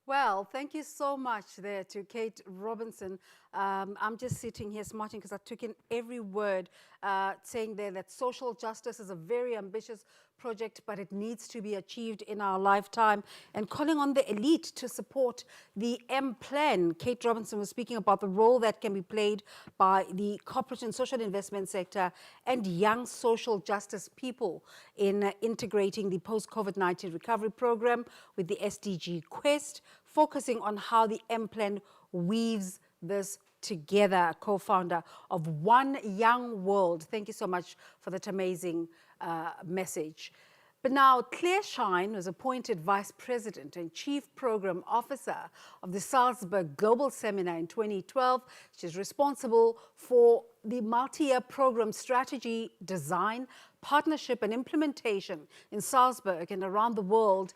Well, thank you so much there to Kate Robinson. I'm just sitting here smarting because I took in every word saying there that social justice is a very ambitious project, but it needs to be achieved in our lifetime, and calling on the elite to support the M plan. Kate Robinson was speaking about the role that can be played by the corporate and social investment sector and young social justice people in integrating the post-COVID-19 recovery program with the SDG Quest, focusing on how the M plan weaves this together. Co-founder of One Young World. Thank you so much for that amazing message. But now, Clare Shine was appointed Vice President and Chief Program Officer of the Salzburg Global Seminar in 2012. She's responsible for the multi-year program strategy, design, partnership and implementation in Salzburg and around the world,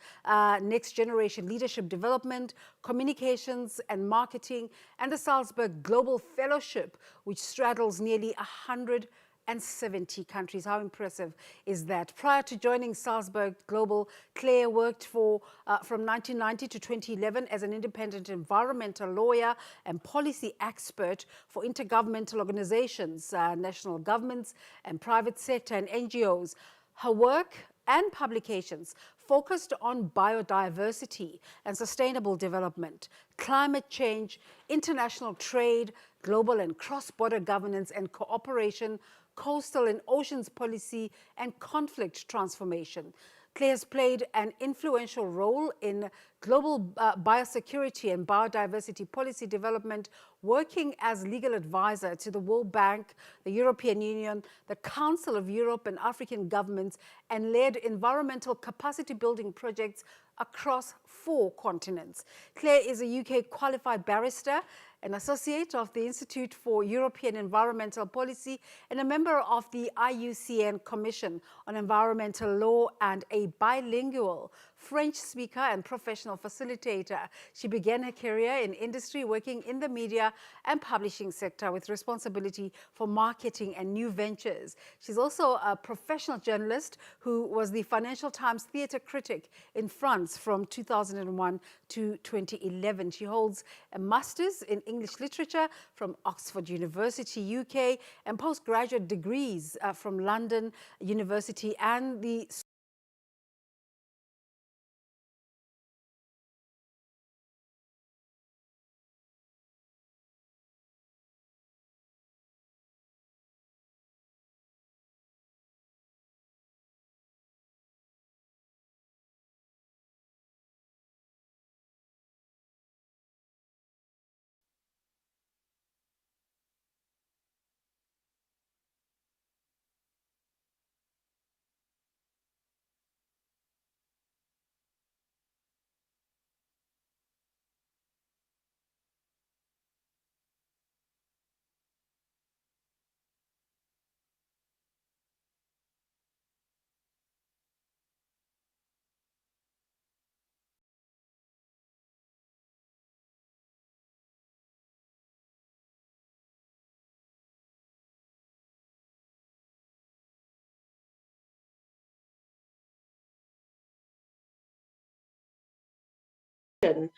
next generation leadership development, communications and marketing, and the Salzburg Global Fellowship, which straddles nearly 170 countries. How impressive is that? Prior to joining Salzburg Global, Clare worked from 1990 to 2011 as an independent environmental lawyer and policy expert for intergovernmental organizations, national governments and private sector and NGOs. Her work and publications focused on biodiversity and sustainable development, climate change, international trade, global and cross-border governance and cooperation, coastal and oceans policy, and conflict transformation. Clare has played an influential role in global biosecurity and biodiversity policy development, working as legal advisor to the World Bank, the European Union, the Council of Europe and African governments, and led environmental capacity building projects across 4 continents. Clare is a UK qualified barrister, an associate of the Institute for European Environmental Policy, and a member of the IUCN Commission on Environmental Law, and a bilingual French speaker and professional facilitator. She began her career in industry, working in the media and publishing sector with responsibility for marketing and new ventures. She's also a professional journalist who was the Financial Times theatre critic in France from 2001 to 2011. She holds a master's in English literature from Oxford University, UK, and postgraduate degrees from London University and the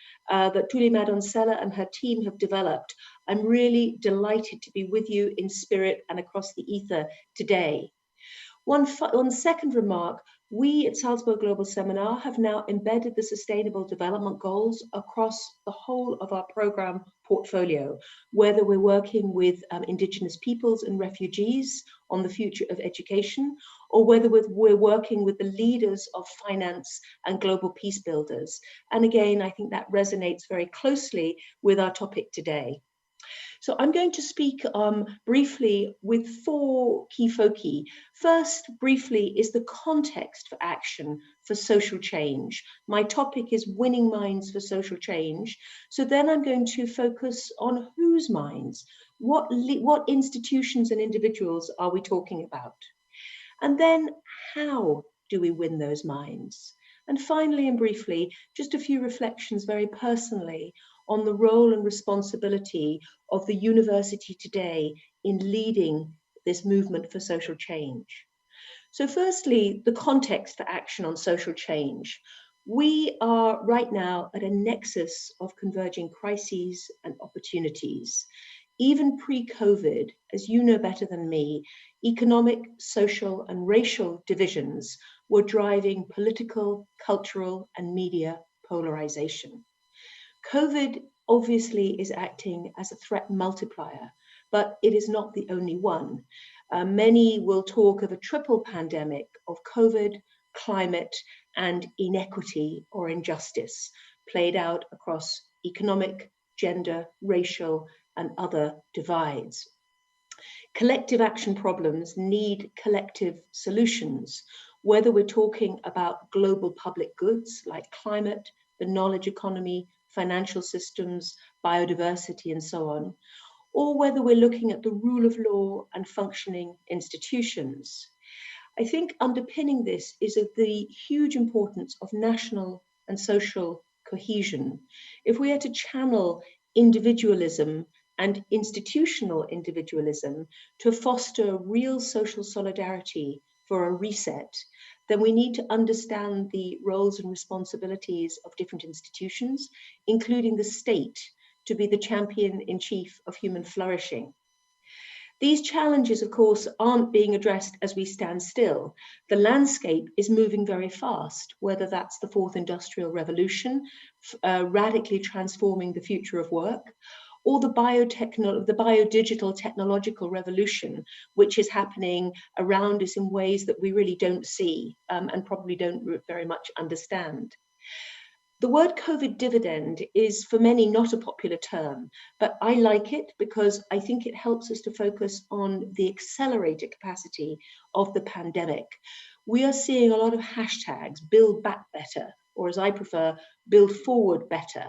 that Tuli Madonsela and her team have developed. I'm really delighted to be with you in spirit and across the ether today. One second remark, we at Salzburg Global Seminar have now embedded the Sustainable Development Goals across the whole of our program portfolio, whether we're working with Indigenous peoples and refugees on the future of education, or whether we're working with the leaders of finance and global peace builders. And again, I think that resonates very closely with our topic today. So I'm going to speak briefly with 4 key foci. First, briefly, is the context for action for social change. My topic is winning minds for social change. So then I'm going to focus on whose minds, what institutions and individuals are we talking about? And then how do we win those minds? And finally and briefly, just a few reflections very personally on the role and responsibility of the university today in leading this movement for social change. So firstly, the context for action on social change. We are right now at a nexus of converging crises and opportunities. Even pre-COVID, as you know better than me, economic, social, and racial divisions were driving political, cultural, and media polarization. COVID obviously is acting as a threat multiplier, but it is not the only one. Many will talk of a triple pandemic of COVID, climate, and inequity or injustice played out across economic, gender, racial, and other divides. Collective action problems need collective solutions, whether we're talking about global public goods like climate, the knowledge economy, financial systems, biodiversity, and so on, or whether we're looking at the rule of law and functioning institutions. I think underpinning this is the huge importance of national and social cohesion. If we are to channel individualism and institutional individualism to foster real social solidarity for a reset, then we need to understand the roles and responsibilities of different institutions, including the state, to be the champion in chief of human flourishing. These challenges, of course, aren't being addressed as we stand still. The landscape is moving very fast, whether that's the fourth industrial revolution, radically transforming the future of work, or the biodigital technological revolution, which is happening around us in ways that we really don't see and probably don't very much understand. The word COVID dividend is for many not a popular term, but I like it because I think it helps us to focus on the accelerator capacity of the pandemic. We are seeing a lot of hashtags, build back better, or as I prefer, build forward better.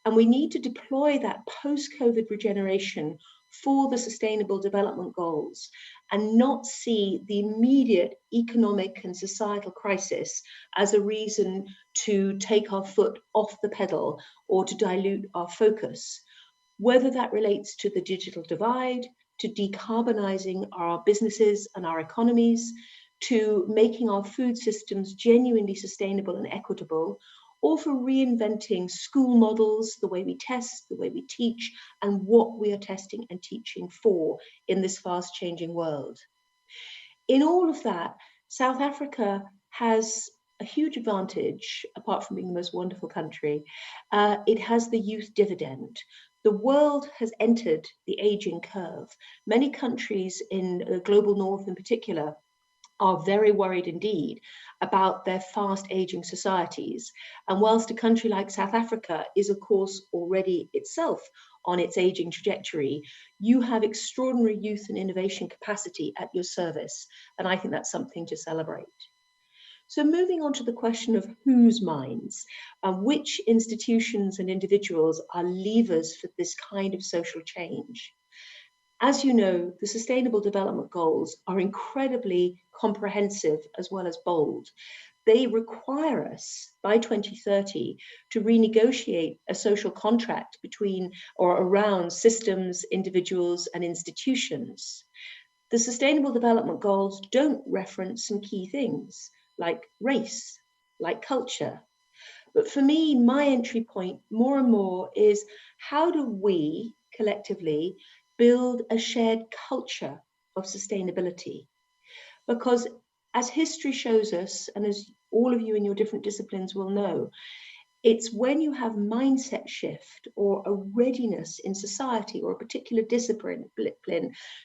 And we need to deploy that post-COVID regeneration for the Sustainable Development Goals and not see the immediate economic and societal crisis as a reason to take our foot off the pedal or to dilute our focus. Whether that relates to the digital divide, to decarbonising our businesses and our economies, to making our food systems genuinely sustainable and equitable, or for reinventing school models, the way we test, the way we teach, and what we are testing and teaching for in this fast changing world. In all of that, South Africa has a huge advantage, apart from being the most wonderful country. It has the youth dividend. The world has entered the aging curve. Many countries in the global north in particular are very worried indeed about their fast aging societies. And whilst a country like South Africa is, of course, already itself on its aging trajectory, you have extraordinary youth and innovation capacity at your service. And I think that's something to celebrate. So moving on to the question of whose minds, which institutions and individuals are levers for this kind of social change? As you know, the Sustainable Development Goals are incredibly comprehensive as well as bold. They require us by 2030 to renegotiate a social contract between or around systems, individuals, and institutions. The Sustainable Development Goals don't reference some key things like race, like culture. But for me, my entry point more and more is how do we collectively build a shared culture of sustainability? Because as history shows us, and as all of you in your different disciplines will know, it's when you have mindset shift or a readiness in society or a particular discipline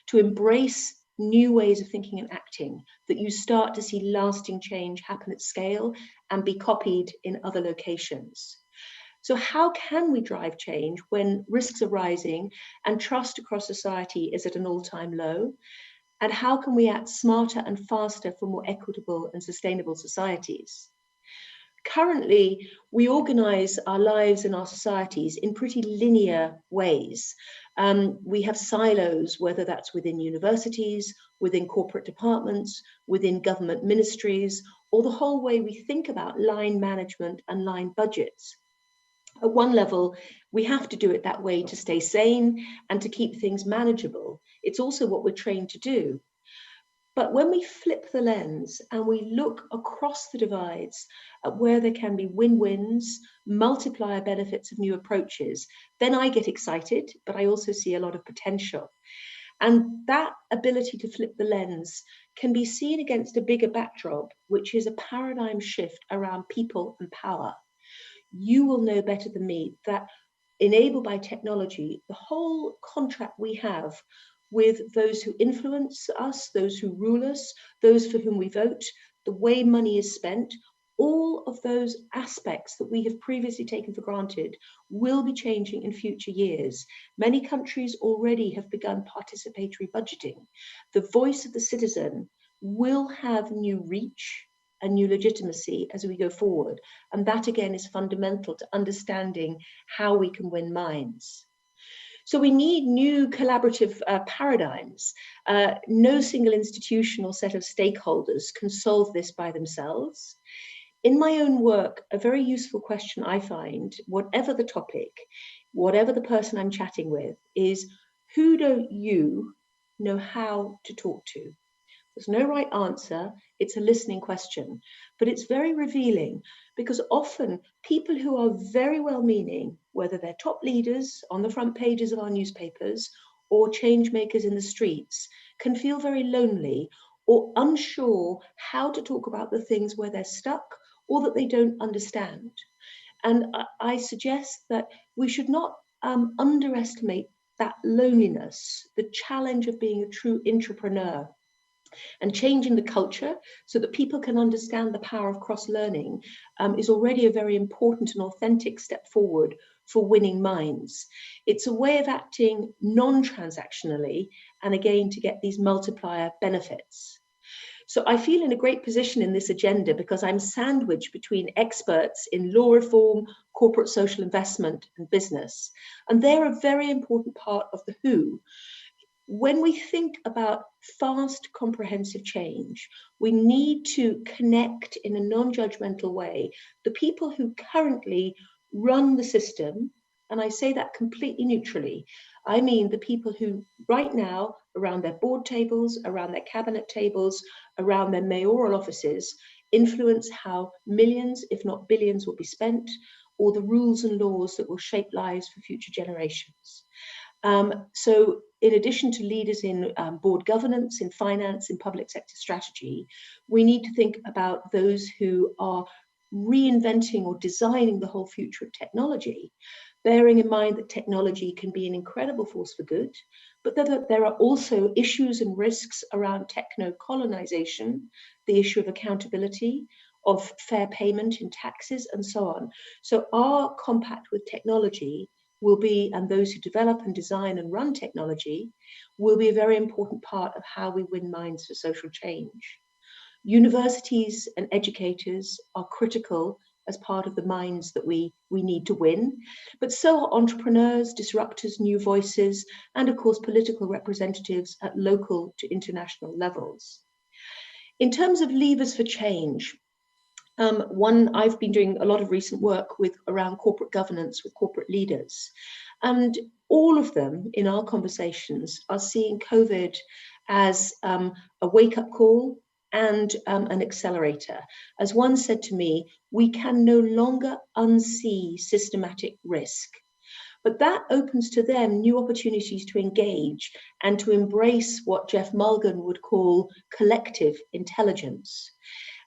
to embrace new ways of thinking and acting that you start to see lasting change happen at scale and be copied in other locations. So how can we drive change when risks are rising and trust across society is at an all-time low? And how can we act smarter and faster for more equitable and sustainable societies? Currently, we organise our lives and our societies in pretty linear ways. We have silos, whether that's within universities, within corporate departments, within government ministries, or the whole way we think about line management and line budgets. At one level, we have to do it that way to stay sane and to keep things manageable. It's also what we're trained to do. But when we flip the lens and we look across the divides at where there can be win-wins, multiplier benefits of new approaches, then I get excited, but I also see a lot of potential. And that ability to flip the lens can be seen against a bigger backdrop, which is a paradigm shift around people and power. You will know better than me that enabled by technology, the whole contract we have with those who influence us, those who rule us, those for whom we vote, the way money is spent, all of those aspects that we have previously taken for granted will be changing in future years. Many countries already have begun participatory budgeting. The voice of the citizen will have new reach and new legitimacy as we go forward. And that again is fundamental to understanding how we can win minds. So we need new collaborative paradigms. No single institution or set of stakeholders can solve this by themselves. In my own work, a very useful question I find, whatever the topic, whatever the person I'm chatting with, is who don't you know how to talk to? There's no right answer. It's a listening question, but it's very revealing because often people who are very well-meaning, whether they're top leaders on the front pages of our newspapers or change makers in the streets, can feel very lonely or unsure how to talk about the things where they're stuck or that they don't understand. And I suggest that we should not underestimate that loneliness, the challenge of being a true entrepreneur, and changing the culture so that people can understand the power of cross-learning is already a very important and authentic step forward for winning minds. It's a way of acting non-transactionally and again to get these multiplier benefits. So I feel in a great position in this agenda because I'm sandwiched between experts in law reform, corporate social investment and business. And they're a very important part of the who. When we think about fast, comprehensive change, we need to connect in a non-judgmental way the people who currently run the system, and I say that completely neutrally. I mean the people who right now, around their board tables, around their cabinet tables, around their mayoral offices, influence how millions, if not billions, will be spent, or the rules and laws that will shape lives for future generations. So in addition to leaders in board governance, in finance, in public sector strategy, we need to think about those who are reinventing or designing the whole future of technology, bearing in mind that technology can be an incredible force for good, but that there are also issues and risks around techno-colonization, the issue of accountability, of fair payment in taxes, and so on. So our compact with technology will be, and those who develop and design and run technology, will be a very important part of how we win minds for social change. Universities and educators are critical as part of the minds that we need to win, but so are entrepreneurs, disruptors, new voices, and of course political representatives at local to international levels. In terms of levers for change, I've been doing a lot of recent work with around corporate governance with corporate leaders, and all of them in our conversations are seeing COVID as a wake-up call and an accelerator. As one said to me, we can no longer unsee systematic risk. But that opens to them new opportunities to engage and to embrace what Jeff Mulgan would call collective intelligence.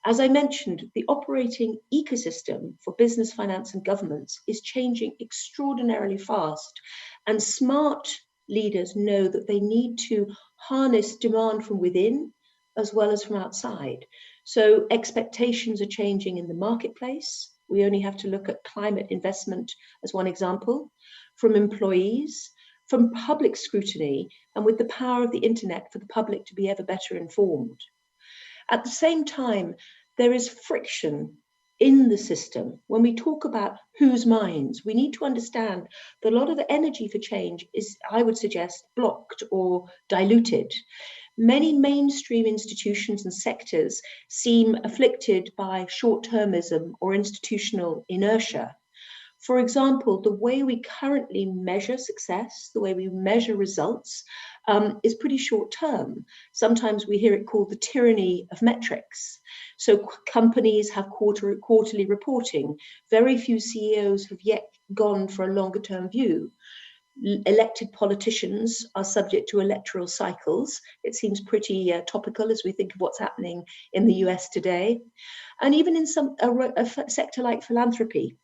As I mentioned, the operating ecosystem for business, finance, and governments is changing extraordinarily fast, and smart leaders know that they need to harness demand from within as well as from outside. So expectations are changing in the marketplace. We only have to look at climate investment as one example, from employees, from public scrutiny, and with the power of the internet for the public to be ever better informed. At the same time, there is friction in the system. When we talk about whose minds, we need to understand that a lot of the energy for change is, I would suggest, blocked or diluted. Many mainstream institutions and sectors seem afflicted by short-termism or institutional inertia. For example, the way we currently measure success, the way we measure results, is pretty short term. Sometimes we hear it called the tyranny of metrics. So companies have quarterly reporting. Very few CEOs have yet gone for a longer term view. Elected politicians are subject to electoral cycles. It seems pretty topical as we think of what's happening in the US today. And even in a sector like philanthropy,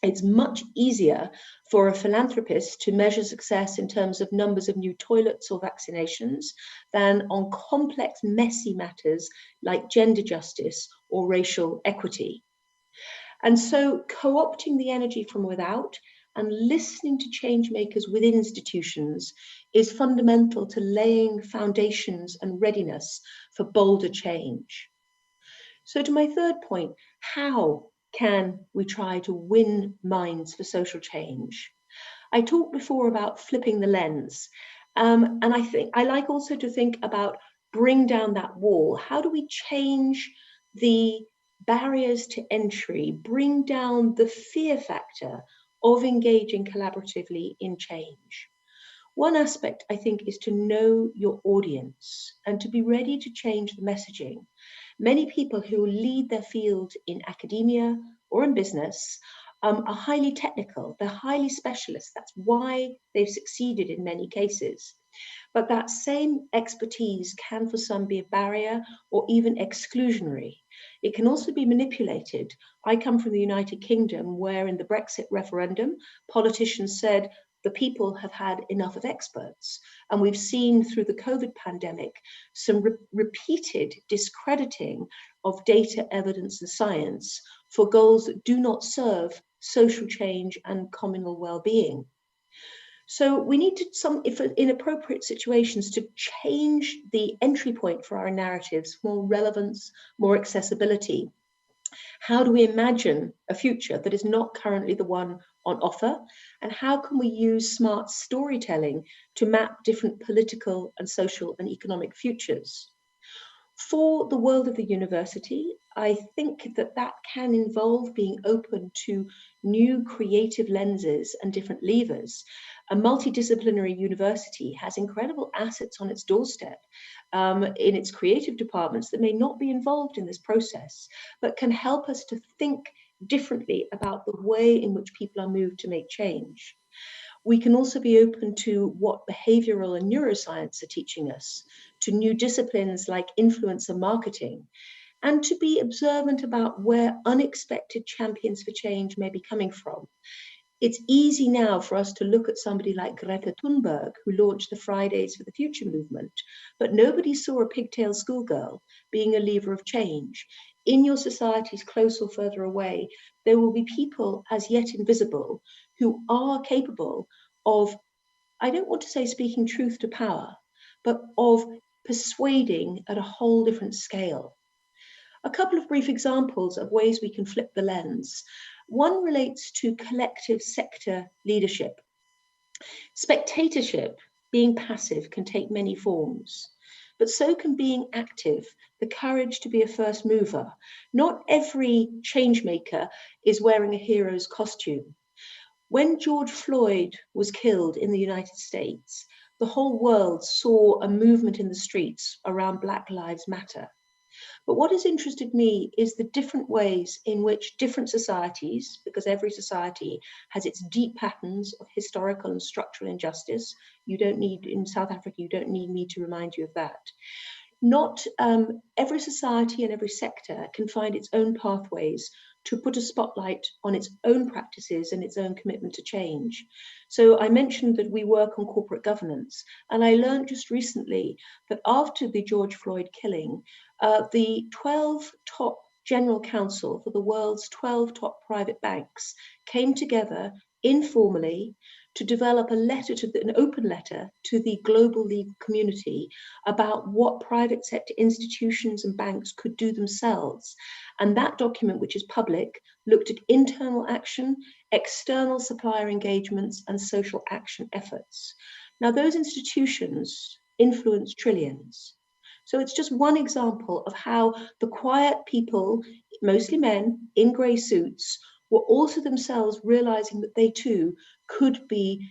it's much easier for a philanthropist to measure success in terms of numbers of new toilets or vaccinations than on complex, messy matters like gender justice or racial equity. And so co-opting the energy from without and listening to change makers within institutions is fundamental to laying foundations and readiness for bolder change. So to my third point, how can we try to win minds for social change? I talked before about flipping the lens. And I think I like also to think about bring down that wall. How do we change the barriers to entry, bring down the fear factor of engaging collaboratively in change? One aspect, I think, is to know your audience and to be ready to change the messaging. Many people who lead their field in academia or in business are highly technical, they're highly specialist. That's why they've succeeded in many cases. But that same expertise can for some be a barrier or even exclusionary. It can also be manipulated. I come from the United Kingdom, where in the Brexit referendum, politicians said the people have had enough of experts. And we've seen through the COVID pandemic some repeated discrediting of data, evidence, and science for goals that do not serve social change and communal well-being. So we need to, if in appropriate situations, to change the entry point for our narratives, more relevance, more accessibility. How do we imagine a future that is not currently the one on offer? And how can we use smart storytelling to map different political and social and economic futures? For the world of the university, I think that that can involve being open to new creative lenses and different levers. A multidisciplinary university has incredible assets on its doorstep in its creative departments that may not be involved in this process, but can help us to think differently about the way in which people are moved to make change. We can also be open to what behavioral and neuroscience are teaching us, to new disciplines like influencer marketing, and to be observant about where unexpected champions for change may be coming from. It's easy now for us to look at somebody like Greta Thunberg, who launched the Fridays for the Future movement, but nobody saw a pigtail schoolgirl being a lever of change. In your societies, close or further away, there will be people as yet invisible who are capable of, I don't want to say speaking truth to power, but of persuading at a whole different scale. A couple of brief examples of ways we can flip the lens. One relates to collective sector leadership. Spectatorship, being passive, can take many forms, but so can being active, the courage to be a first mover. Not every change maker is wearing a hero's costume. When George Floyd was killed in the United States, the whole world saw a movement in the streets around Black Lives Matter. But what has interested me is the different ways in which different societies, because every society has its deep patterns of historical and structural injustice. You don't need, in South Africa, you don't need me to remind you of that. Not every society and every sector can find its own pathways to put a spotlight on its own practices and its own commitment to change. So I mentioned that we work on corporate governance, and I learned just recently that after the George Floyd killing, the 12 top general counsel for the world's 12 top private banks came together informally to develop an open letter to the global legal community about what private sector institutions and banks could do themselves. And that document, which is public, looked at internal action, external supplier engagements, and social action efforts. Now, those institutions influence trillions. So it's just one example of how the quiet people, mostly men in grey suits, were also themselves realizing that they too could be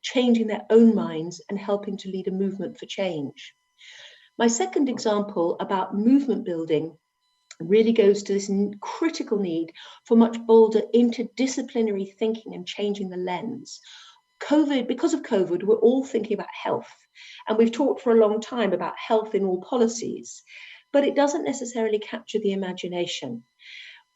changing their own minds and helping to lead a movement for change. My second example about movement building really goes to this critical need for much bolder interdisciplinary thinking and changing the lens. Because of COVID, we're all thinking about health. And we've talked for a long time about health in all policies, but it doesn't necessarily capture the imagination.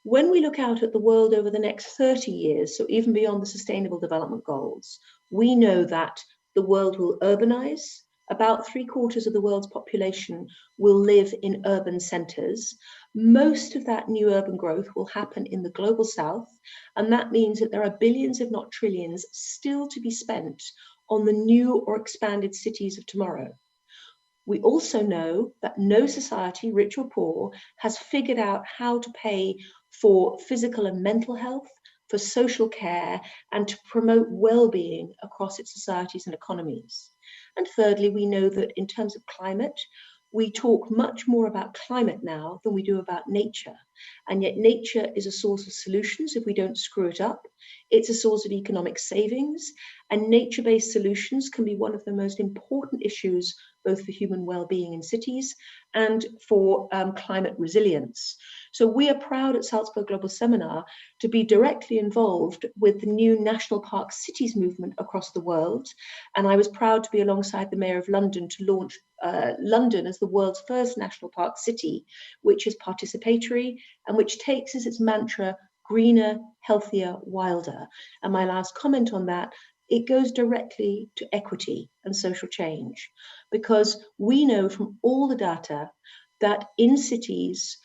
When we look out at the world over the next 30 years, so even beyond the Sustainable Development Goals, we know that the world will urbanize. About 3/4 of the world's population will live in urban centers. Most of that new urban growth will happen in the global south, and that means that there are billions, if not trillions, still to be spent on the new or expanded cities of tomorrow. We also know that no society, rich or poor, has figured out how to pay for physical and mental health, for social care, and to promote well-being across its societies and economies. And thirdly, we know that in terms of climate, we talk much more about climate now than we do about nature. And yet nature is a source of solutions if we don't screw it up. It's a source of economic savings, and nature-based solutions can be one of the most important issues both for human well-being in cities and for climate resilience. So we are proud at Salzburg Global Seminar to be directly involved with the new National Park Cities movement across the world. And I was proud to be alongside the Mayor of London to launch London as the world's first national park city, which is participatory and which takes as its mantra, greener, healthier, wilder. And my last comment on that, it goes directly to equity and social change, because we know from all the data that in cities,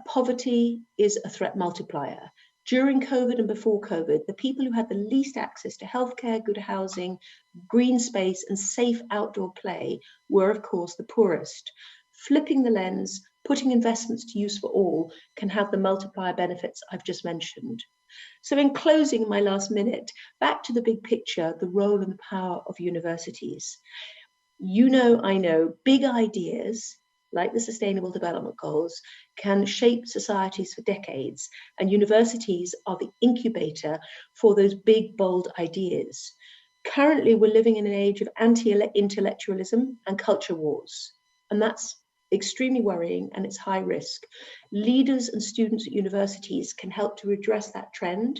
poverty is a threat multiplier. During COVID and before COVID, the people who had the least access to healthcare, good housing, green space, and safe outdoor play were, of course, the poorest. Flipping the lens, putting investments to use for all can have the multiplier benefits I've just mentioned. So in closing, my last minute, back to the big picture, the role and the power of universities. You know, I know, big ideas like the Sustainable Development Goals can shape societies for decades, and universities are the incubator for those big, bold ideas. Currently, we're living in an age of anti-intellectualism and culture wars, and that's extremely worrying and it's high risk. Leaders and students at universities can help to redress that trend,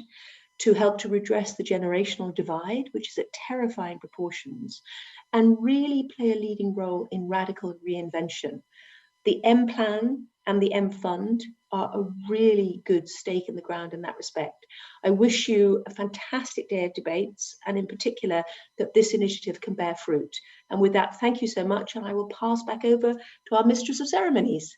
to help to redress the generational divide, which is at terrifying proportions, and really play a leading role in radical reinvention. The M Plan and the M Fund are a really good stake in the ground in that respect. I wish you a fantastic day of debates, and in particular, that this initiative can bear fruit. And with that, thank you so much, and I will pass back over to our Mistress of Ceremonies.